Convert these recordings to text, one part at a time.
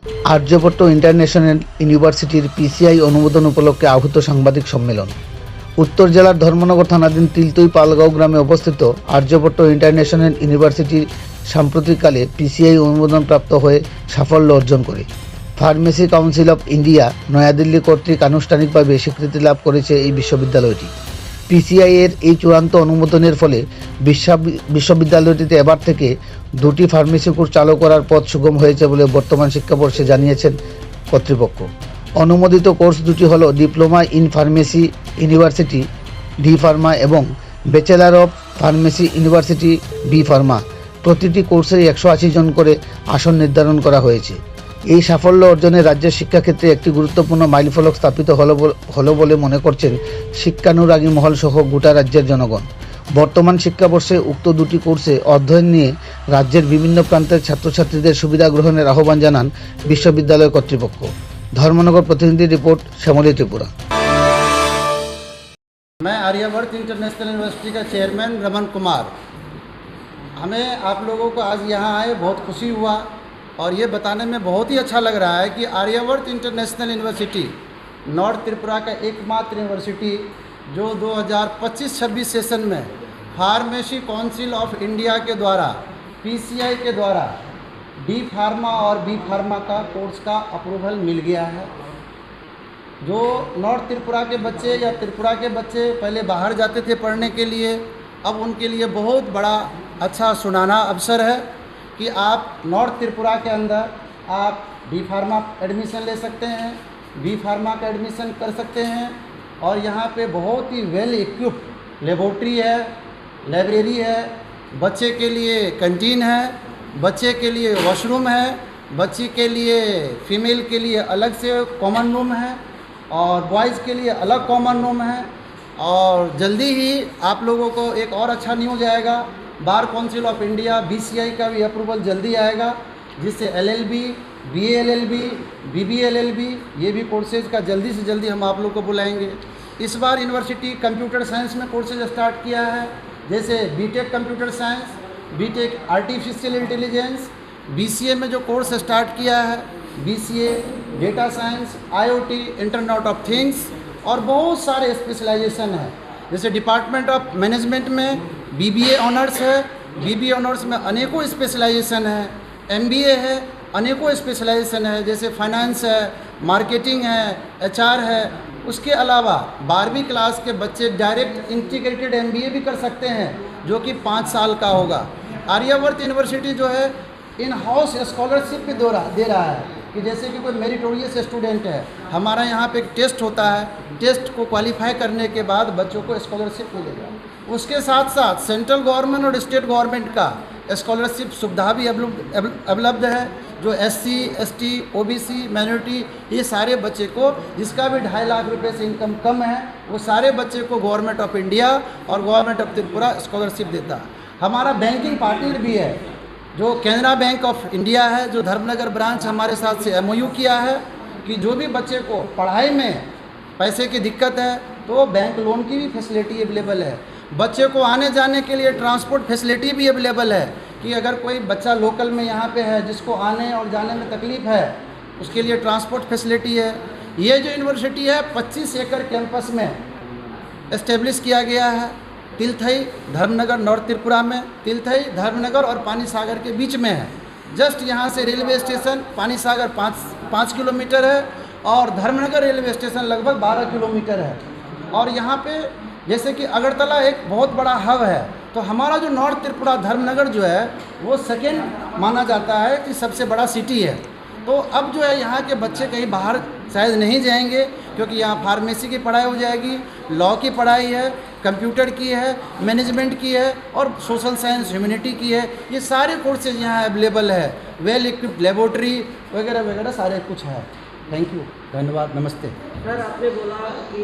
Aryabhata international ইউনিভার্সিটির PCI অনুমোদন উপলক্ষে আহূত সাংবাদিক সম্মেলন। উত্তর জেলার ধর্মনগর থানাধীন তিলতুই পালগাঁও গ্রামে অবস্থিত আর্যভট্ট ইন্টারন্যাশনাল ইউনিভার্সিটি সাম্প্রতিককালে পিসিআই অনুমোদনপ্রাপ্ত হয়ে সাফল্য অর্জন করে। Pharmacy council of India New Delhi কর্তৃক আনুষ্ঠানিকভাবে স্বীকৃতি লাভ করেছে এই বিশ্ববিদ্যালয়টি। পিসিআই এর এই চূড়ান্ত অনুমোদনের ফলে বিশ্ববিদ্যালয়টিতে এবার থেকে দুটি ফার্মেসি কোর্স চালু করার পথ সুগম হয়েছে বলে বর্তমান শিক্ষাবর্ষে জানিয়েছেন কর্তৃপক্ষ। অনুমোদিত কোর্স দুটি হল diploma in pharmacy university D pharma এবং bachelor of pharmacy university B pharma. প্রতিটি কোর্সেই 180 জন করে আসন নির্ধারণ করা হয়েছে। এই সাফল্য অর্জনে রাজ্যের শিক্ষাক্ষেত্রে একটি গুরুত্বপূর্ণ মাইলফলক স্থাপিত হলো বলে মনে করছেন শিক্ষানুরাগী মহল সহ গোটা রাজ্যের জনগণ। বর্তমান শিক্ষাবর্ষে উক্ত দুটি কোর্সে অধ্যয়ন নিয়ে রাজ্যের বিভিন্ন প্রান্তের ছাত্রছাত্রীদের সুবিধা গ্রহণের আহ্বান জানান বিশ্ববিদ্যালয় কর্তৃপক্ষ। ধর্মনগর প্রতিনিধি রিपोर्ट श्यामली त्रिपुरा। मैं आर्यवर्त इंटरनेशनल यूनिवर्सिटी का चेयरमैन रमन कुमार। हमें आप लोगों को आज यहाँ आए बहुत खुशी हुआ और ये बताने में बहुत ही अच्छा लग रहा है कि Aryavart International University North Tripura का एकमात्र यूनिवर्सिटी जो 2025-26 सेशन में फार्मेसी काउंसिल ऑफ इंडिया के द्वारा पीसीआई के द्वारा डी फार्मा और बी फार्मा का कोर्स का अप्रूवल मिल गया है। जो नॉर्थ त्रिपुरा के बच्चे या त्रिपुरा के बच्चे पहले बाहर जाते थे पढ़ने के लिए, अब उनके लिए बहुत बड़ा अच्छा सुनहरा अवसर है कि आप नॉर्थ त्रिपुरा के अंदर आप डी फार्मा एडमिशन ले सकते हैं, बी फार्मा का एडमिशन कर सकते हैं और यहाँ पे बहुत ही वेल इक्विप्ड लेबोरेटरी है, लाइब्रेरी है, बच्चे के लिए कैंटीन है, बच्चे के लिए वॉशरूम है, बच्ची के लिए फीमेल के लिए अलग से कॉमन रूम है और बॉयज़ के लिए अलग कॉमन रूम है। और जल्दी ही आप लोगों को एक और अच्छा न्यूज़ आएगा, bar council of India BCI का भी अप्रूवल जल्दी आएगा, जिससे एलएलबी, बीएलएलबी, बीबीएलएलबी ये भी कोर्सेज़ का जल्दी से जल्दी हम आप लोग को बुलाएंगे। इस बार यूनिवर्सिटी कंप्यूटर साइंस में कोर्सेज स्टार्ट किया है, जैसे B Tech computer science, B Tech artificial intelligence, BCA में जो कोर्स स्टार्ट किया है BCA data science, IoT, internet of things और बहुत सारे स्पेशलाइजेशन है। जैसे डिपार्टमेंट ऑफ मैनेजमेंट में बीबीए ऑनर्स है, बीबीए ऑनर्स में अनेकों स्पेशलाइजेशन है, एमबीए है, अनेकों स्पेशलाइजेशन है, जैसे फाइनेंस है, मार्केटिंग है, एचआर है। उसके अलावा 12वीं क्लास के बच्चे डायरेक्ट इंटीग्रेटेड एमबीए भी कर सकते हैं जो कि 5 साल का होगा। आर्यवर्त यूनिवर्सिटी जो है इन हाउस स्कॉलरशिप भी दे रहा है कि जैसे कि कोई मेरिटोरियस स्टूडेंट है, हमारा यहाँ पे एक टेस्ट होता है, टेस्ट को क्वालिफाई करने के बाद बच्चों को स्कॉलरशिप मिलेगा। उसके साथ साथ सेंट्रल गवर्नमेंट और स्टेट गवर्नमेंट का स्कॉलरशिप सुविधा भी उपलब्ध है, जो एससी, एसटी, ओबीसी, माइनॉरिटी ये सारे बच्चे को जिसका भी 2.5 लाख रुपए से इनकम कम है वो सारे बच्चे को गवर्नमेंट ऑफ इंडिया और गवर्नमेंट ऑफ त्रिपुरा स्कॉलरशिप देता है। हमारा बैंकिंग पार्टनर भी है जो कैनरा बैंक ऑफ इंडिया है, जो धर्मनगर ब्रांच हमारे साथ से एमओयू किया है कि जो भी बच्चे को पढ़ाई में पैसे की दिक्कत है तो बैंक लोन की भी फैसिलिटी अवेलेबल है। बच्चे को आने जाने के लिए ट्रांसपोर्ट फैसिलिटी भी अवेलेबल है कि अगर कोई बच्चा लोकल में यहाँ पे है जिसको आने और जाने में तकलीफ़ है उसके लिए ट्रांसपोर्ट फैसिलिटी है। ये जो यूनिवर्सिटी है 25 एकड़ कैंपस में इस्टेब्लिश किया गया है, तिलथई धर्मनगर नॉर्थ त्रिपुरा में, तिलथई धर्मनगर और पानी सागर के बीच में है। जस्ट यहाँ से रेलवे स्टेशन पानी सागर 5 किलोमीटर है और धर्मनगर रेलवे स्टेशन लगभग 12 किलोमीटर है। और यहाँ पे जैसे कि अगरतला एक बहुत बड़ा हब है, तो हमारा जो नॉर्थ त्रिपुरा धर्मनगर जो है वो सेकेंड माना जाता है कि सबसे बड़ा सिटी है। तो अब जो है यहाँ के बच्चे कहीं बाहर शायद नहीं जाएंगे क्योंकि यहाँ फार्मेसी की पढ़ाई हो जाएगी, लॉ की पढ़ाई है, कंप्यूटर की है, मैनेजमेंट की है और सोशल साइंस ह्यूमैनिटी की है। ये सारे कोर्सेज यहाँ अवेलेबल है, वेल इक्विप्ड लेबोरेटरी वगैरह वगैरह सारे कुछ है। थैंक यू, धन्यवाद, नमस्ते। सर आपने बोला कि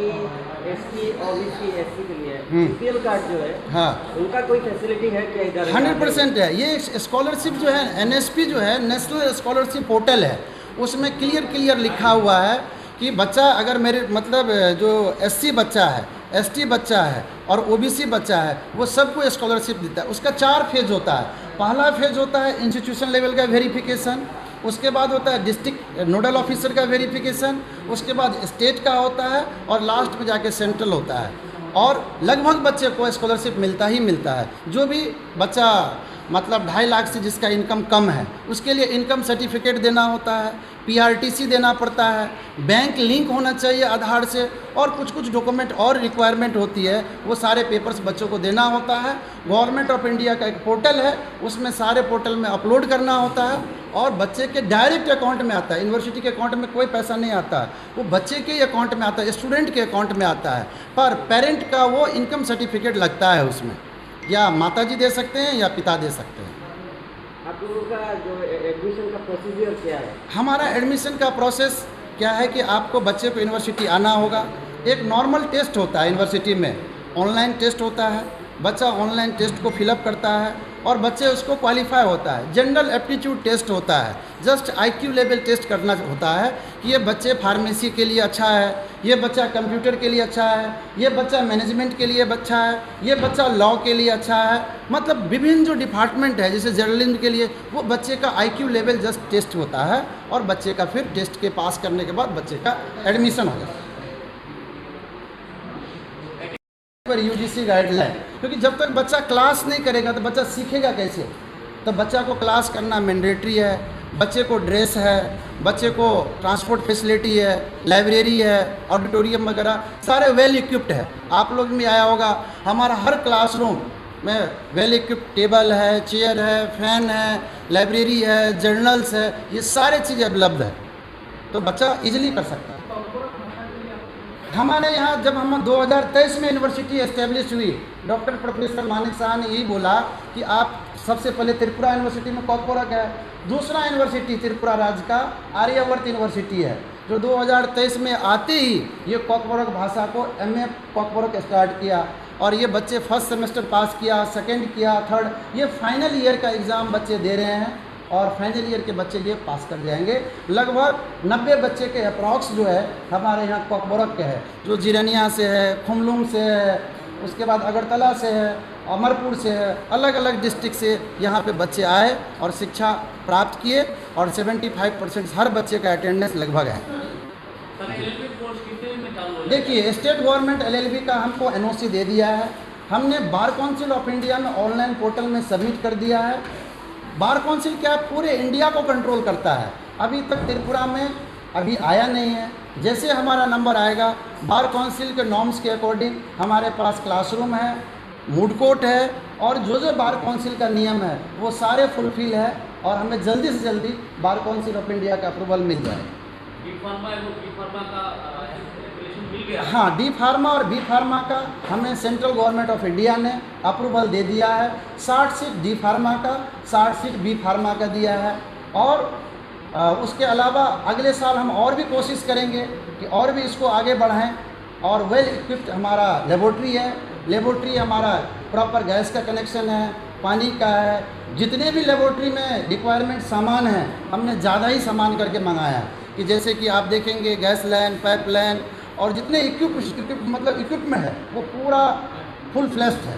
एसटी, ओबीसी, एससी के लिए बीपीएल कार्ड जो है हाँ उनका कोई फैसिलिटी है क्या इधर? 100% है। ये स्कॉलरशिप जो है एनएसपी जो है नेशनल स्कॉलरशिप पोर्टल है, उसमें क्लियर लिखा हुआ है कि बच्चा अगर मेरे मतलब जो एससी बच्चा है, एसटी बच्चा है और ओबीसी बच्चा है वो सबको स्कॉलरशिप देता है। उसका 4 फेज होता है। पहला फेज होता है इंस्टीट्यूशन लेवल का वेरिफिकेशन, उसके बाद होता है डिस्ट्रिक्ट नोडल ऑफिसर का वेरिफिकेशन, उसके बाद स्टेट का होता है और लास्ट में जाके सेंट्रल होता है। और लगभग बच्चे को स्कॉलरशिप मिलता ही मिलता है। जो भी बच्चा मतलब 2.5 लाख से जिसका इनकम कम है उसके लिए इनकम सर्टिफिकेट देना होता है, PRTC देना पड़ता है, बैंक लिंक होना चाहिए आधार से, और कुछ कुछ डॉक्यूमेंट और रिक्वायरमेंट होती है, वो सारे पेपर्स बच्चों को देना होता है। गवर्नमेंट ऑफ इंडिया का एक पोर्टल है, उसमें सारे पोर्टल में अपलोड करना होता है और बच्चे के डायरेक्ट अकाउंट में आता है। यूनिवर्सिटी के अकाउंट में कोई पैसा नहीं आता है, वो बच्चे के अकाउंट में आता है, स्टूडेंट के अकाउंट में आता है। पर पेरेंट का वो इनकम सर्टिफिकेट लगता है उसमें, या माताजी दे सकते हैं या पिता दे सकते हैं। आप लोगों का जो एडमिशन का प्रोसीजर क्या है? हमारा एडमिशन का प्रोसेस क्या है कि आपको बच्चे को यूनिवर्सिटी आना होगा। एक नॉर्मल टेस्ट होता है यूनिवर्सिटी में, ऑनलाइन टेस्ट होता है, बच्चा ऑनलाइन टेस्ट को फिलअप करता है और बच्चे उसको क्वालिफाई होता है। जनरल एप्टीट्यूड टेस्ट होता है, जस्ट IQ लेवल टेस्ट करना होता है कि ये बच्चे फार्मेसी के लिए अच्छा है, ये बच्चा कंप्यूटर के लिए अच्छा है, ये बच्चा मैनेजमेंट के लिए अच्छा है, ये बच्चा लॉ के लिए अच्छा है। मतलब विभिन्न जो डिपार्टमेंट है, जैसे जर्नलिज्म के लिए, वो बच्चे का IQ लेवल जस्ट टेस्ट होता है और बच्चे का फिर टेस्ट के पास करने के बाद बच्चे का एडमिशन हो जाता है। पर UGC गाइडलाइन, क्योंकि जब तक बच्चा क्लास नहीं करेगा तो बच्चा सीखेगा कैसे? तो बच्चा को क्लास करना मैंडेटरी है, बच्चे को ड्रेस है, बच्चे को ट्रांसपोर्ट फैसिलिटी है, लाइब्रेरी है, ऑडिटोरियम वगैरह सारे वेल इक्विप्ड है। आप लोग में आया होगा, हमारा हर क्लासरूम में वेल इक्विप्ड टेबल है, चेयर है, फैन है, लाइब्रेरी है, जर्नल्स है, ये सारे चीज़ें उपलब्ध है, तो बच्चा इजीली कर सकता है। हमारे यहाँ जब हम 2023 में यूनिवर्सिटी एस्टेब्लिश हुई, डॉक्टर प्रोफेसर मानिक शाह ने यही बोला कि आप सबसे पहले त्रिपुरा यूनिवर्सिटी में कॉकबोरक है, दूसरा यूनिवर्सिटी त्रिपुरा राज्य का आर्यवर्त यूनिवर्सिटी है, जो 2023 में आते ही ये कॉकबोरक भाषा को MA कॉकबोरक स्टार्ट किया और ये बच्चे फर्स्ट सेमेस्टर पास किया, सेकेंड किया, थर्ड, ये फाइनल ईयर का एग्ज़ाम बच्चे दे रहे हैं और फाइनल ईयर के बच्चे ये पास कर जाएंगे। लगभग 90 बच्चे के अप्रॉक्स जो है हमारे यहाँ कॉकबोरक के है, जो जिरनिया से है, खुमलुंग से है, उसके बाद अगरतला से है, अमरपुर से है, अलग अलग डिस्ट्रिक्ट से यहाँ पे बच्चे आए और शिक्षा प्राप्त किए और 75% हर बच्चे का अटेंडेंस लगभग है। देखिए, स्टेट गवर्नमेंट LLB का हमको NOC दे दिया है, हमने बार काउंसिल ऑफ इंडिया में ऑनलाइन पोर्टल में सबमिट कर दिया है। बार काउंसिल क्या पूरे इंडिया को कंट्रोल करता है, अभी तक त्रिपुरा में अभी आया नहीं है। जैसे हमारा नंबर आएगा, बार काउंसिल के नॉर्म्स के अकॉर्डिंग हमारे पास क्लासरूम है, मूड कोर्ट है और जो बार काउंसिल का नियम है वो सारे फुलफिल है और हमें जल्दी से जल्दी बार काउंसिल ऑफ इंडिया का अप्रूवल मिल जाए। हाँ, डी फार्मा और बी फार्मा का हमें सेंट्रल गवर्नमेंट ऑफ इंडिया ने अप्रूवल दे दिया है। 60 सीट डी फार्मा का, 60 सीट बी फार्मा का दिया है और उसके अलावा अगले साल हम और भी कोशिश करेंगे कि और भी इसको आगे बढ़ाएं। और वेल इक्विप्ड हमारा लेबोरेटरी है, लेबोरेटरी हमारा प्रॉपर गैस का कनेक्शन है, पानी का है, जितने भी लेबोरेटरी में रिक्वायरमेंट सामान है हमने ज़्यादा ही सामान करके मंगाया है कि जैसे कि आप देखेंगे गैस लाइन, पाइप लाइन और जितने इक्विपमेंट है वो पूरा फुल फ्लैश्ड है,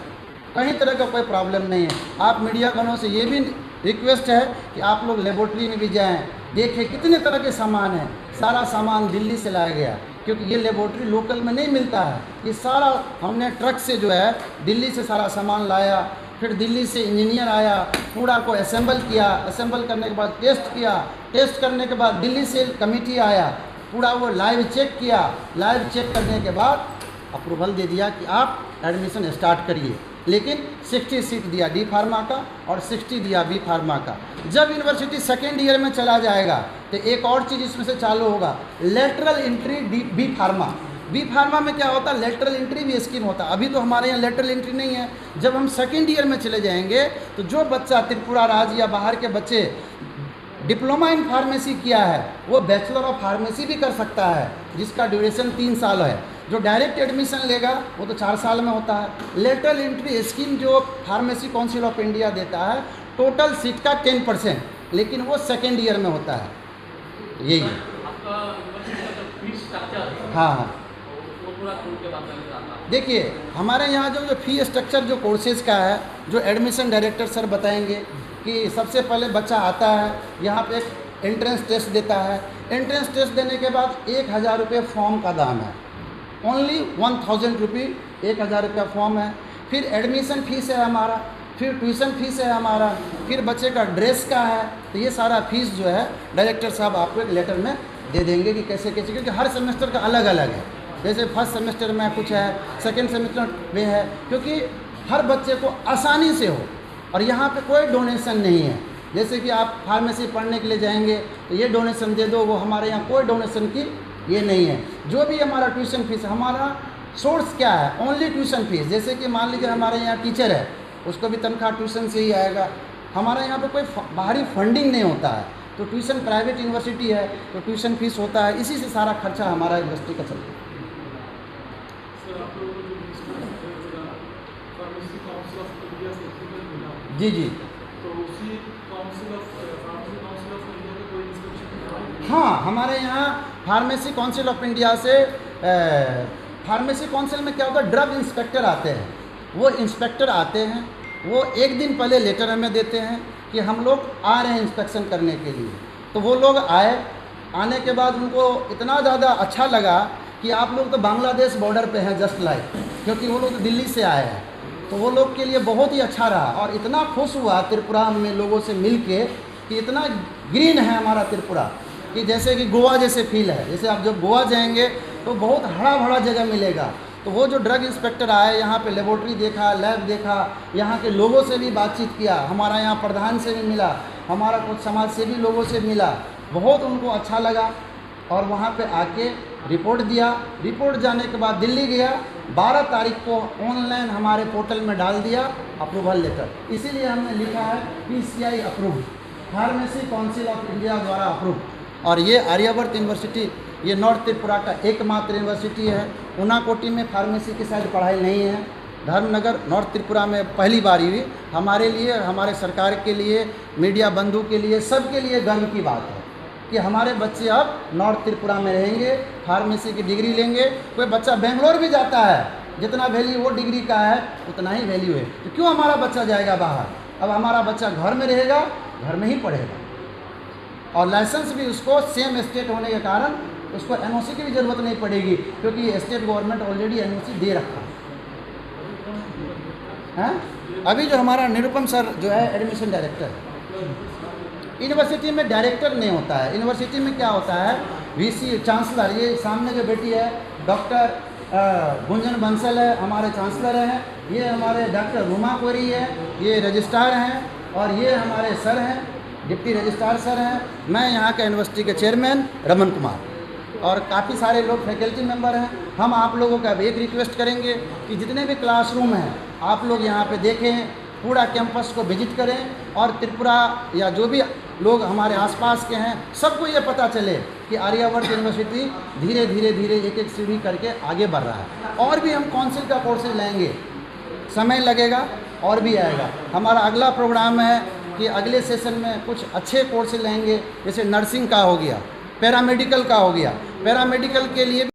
कहीं तरह का कोई प्रॉब्लम नहीं है। आप मीडिया वालों से ये भी रिक्वेस्ट है कि आप लोग लेबोरेटरी में भी जाएं, देखें कितने तरह के सामान हैं। सारा सामान दिल्ली से लाया गया क्योंकि ये लेबोरेटरी लोकल में नहीं मिलता है, ये सारा हमने ट्रक से जो है दिल्ली से सारा सामान लाया, फिर दिल्ली से इंजीनियर आया, पूरा को असेंबल किया, असेंबल करने के बाद टेस्ट किया, टेस्ट करने के बाद दिल्ली से कमेटी आया, पूरा वो लाइव चेक किया, लाइव चेक करने के बाद अप्रूवल दे दिया कि आप एडमिशन स्टार्ट करिए। लेकिन 60 सीट दिया डी फार्मा का और 60 दिया बी फार्मा का। जब यूनिवर्सिटी सेकेंड ईयर में चला जाएगा तो एक और चीज़ इसमें से चालू होगा, lateral entry B pharma. B pharma में क्या होता है, लेटरल एंट्री भी स्कीम होता है। अभी तो हमारे यहाँ लेटरल एंट्री नहीं है। जब हम सेकेंड ईयर में चले जाएंगे तो जो बच्चा त्रिपुरा राज्य या बाहर के बच्चे डिप्लोमा इन फार्मेसी किया है वो बैचलर ऑफ फार्मेसी भी कर सकता है, जिसका ड्यूरेशन 3 साल है। जो डायरेक्ट एडमिशन लेगा वो तो 4 साल में होता है। लेटरल एंट्री स्कीम जो फार्मेसी काउंसिल ऑफ इंडिया देता है, टोटल सीट का 10%, लेकिन वो सेकेंड ईयर में होता है। यही है। हाँ, देखिए हमारे यहाँ जो फी स्ट्रक्चर जो कोर्सेज़ का है, जो एडमिशन डायरेक्टर सर बताएंगे कि सबसे पहले बच्चा आता है, यहाँ पे एक एंट्रेंस टेस्ट देता है। एंट्रेंस टेस्ट देने के बाद 1,000 रुपये फॉर्म का दाम है, ओनली 1,000 रुपी 1,000 रुपया फॉर्म है। फिर एडमिशन फीस है हमारा, फिर ट्यूशन फीस है हमारा, फिर बच्चे का ड्रेस का है। तो ये सारा फीस जो है डायरेक्टर साहब आपको एक लेटर में दे देंगे कि कैसे कैसे, क्योंकि हर सेमेस्टर का अलग अलग है। जैसे फर्स्ट सेमेस्टर में कुछ है, सेकेंड सेमेस्टर में है, क्योंकि हर बच्चे को आसानी से हो। और यहाँ पे कोई डोनेशन नहीं है। जैसे कि आप फार्मेसी पढ़ने के लिए जाएंगे तो ये डोनेशन दे दो, वो हमारे यहाँ कोई डोनेशन की ये नहीं है। जो भी हमारा ट्यूशन फीस, हमारा सोर्स क्या है, ओनली ट्यूशन फीस। जैसे कि मान लीजिए हमारे यहाँ टीचर है, उसको भी तनख्वाह ट्यूशन से ही आएगा। हमारा यहाँ पे कोई बाहरी फंडिंग नहीं होता है। तो ट्यूशन प्राइवेट यूनिवर्सिटी है तो ट्यूशन फीस होता है, इसी से सारा खर्चा हमारा यूनिवर्सिटी का चलता है। जी जी, हाँ, हमारे यहाँ फार्मेसी काउंसिल ऑफ इंडिया से फार्मेसी काउंसिल में क्या होता है, ड्रग इंस्पेक्टर आते हैं। वो इंस्पेक्टर आते हैं, वो एक दिन पहले लेटर हमें देते हैं कि हम लोग आ रहे हैं इंस्पेक्शन करने के लिए। तो वो लोग आए, आने के बाद उनको इतना ज़्यादा अच्छा लगा कि आप लोग तो बांग्लादेश बॉर्डर पे हैं जस्ट लाइक, क्योंकि वो लोग दिल्ली से आए हैं। तो वो लोग के लिए बहुत ही अच्छा रहा और इतना खुश हुआ त्रिपुरा में लोगों से मिल के कि इतना ग्रीन है हमारा त्रिपुरा कि जैसे कि गोवा जैसे फील है। जैसे आप जब गोवा जाएंगे तो बहुत हरा भरा जगह मिलेगा। तो वो जो ड्रग इंस्पेक्टर आए, यहाँ पे लेबोरेटरी देखा, लैब देखा, यहाँ के लोगों से भी बातचीत किया, हमारा यहाँ प्रधान से भी मिला, हमारा कुछ समाज सेवी लोगों से मिला, बहुत उनको अच्छा लगा। और वहाँ पे आके रिपोर्ट दिया। रिपोर्ट जाने के बाद दिल्ली गया, 12 तारीख को ऑनलाइन हमारे पोर्टल में डाल दिया अप्रूवल लेटर। इसीलिए हमने लिखा है PCI approved, pharmacy council of India द्वारा अप्रूव्ड। और ये आर्यवर्त यूनिवर्सिटी, ये नॉर्थ त्रिपुरा का एकमात्र यूनिवर्सिटी है। उनाकोटी में फार्मेसी की शायद पढ़ाई नहीं है। धर्मनगर नॉर्थ त्रिपुरा में पहली बार हुई। हमारे लिए, हमारे सरकार के लिए, मीडिया बंधु के लिए, सबके लिए गर्व की बात है कि हमारे बच्चे अब नॉर्थ त्रिपुरा में रहेंगे, फार्मेसी की डिग्री लेंगे। कोई बच्चा बेंगलोर भी जाता है, जितना वैल्यू वो डिग्री का है उतना ही वैल्यू है। तो क्यों हमारा बच्चा जाएगा बाहर? अब हमारा बच्चा घर में रहेगा, घर में ही पढ़ेगा। और लाइसेंस भी उसको सेम स्टेट होने के कारण उसको NOC की भी ज़रूरत नहीं पड़ेगी, क्योंकि स्टेट गवर्नमेंट ऑलरेडी NOC दे रखा है। अभी जो हमारा निरुपम सर जो है एडमिशन डायरेक्टर, यूनिवर्सिटी में डायरेक्टर नहीं होता है। यूनिवर्सिटी में क्या होता है, VC चांसलर, ये सामने जो बेटी है डॉक्टर गुंजन बंसल है, हमारे चांसलर हैं। ये हमारे डॉक्टर रूमा कोरी है, ये रजिस्ट्रार हैं। और ये हमारे सर हैं, डिप्टी रजिस्ट्रार सर हैं। मैं यहाँ के यूनिवर्सिटी के चेयरमैन रमन कुमार, और काफ़ी सारे लोग फैकल्टी मेंबर हैं। हम आप लोगों का भी एक रिक्वेस्ट करेंगे कि जितने भी क्लासरूम हैं आप लोग यहाँ पे देखें, पूरा कैंपस को विजिट करें, और त्रिपुरा या जो भी लोग हमारे आसपास के हैं सबको ये पता चले कि आर्यवर्त यूनिवर्सिटी धीरे धीरे धीरे एक एक सीढ़ी करके आगे बढ़ रहा है। और भी हम काउंसिल का कोर्सेज लाएंगे, समय लगेगा और भी आएगा। हमारा अगला प्रोग्राम है कि अगले सेशन में कुछ अच्छे कोर्सेज लाएंगे, जैसे नर्सिंग का हो गया, पैरामेडिकल का हो गया। पैरामेडिकल के लिए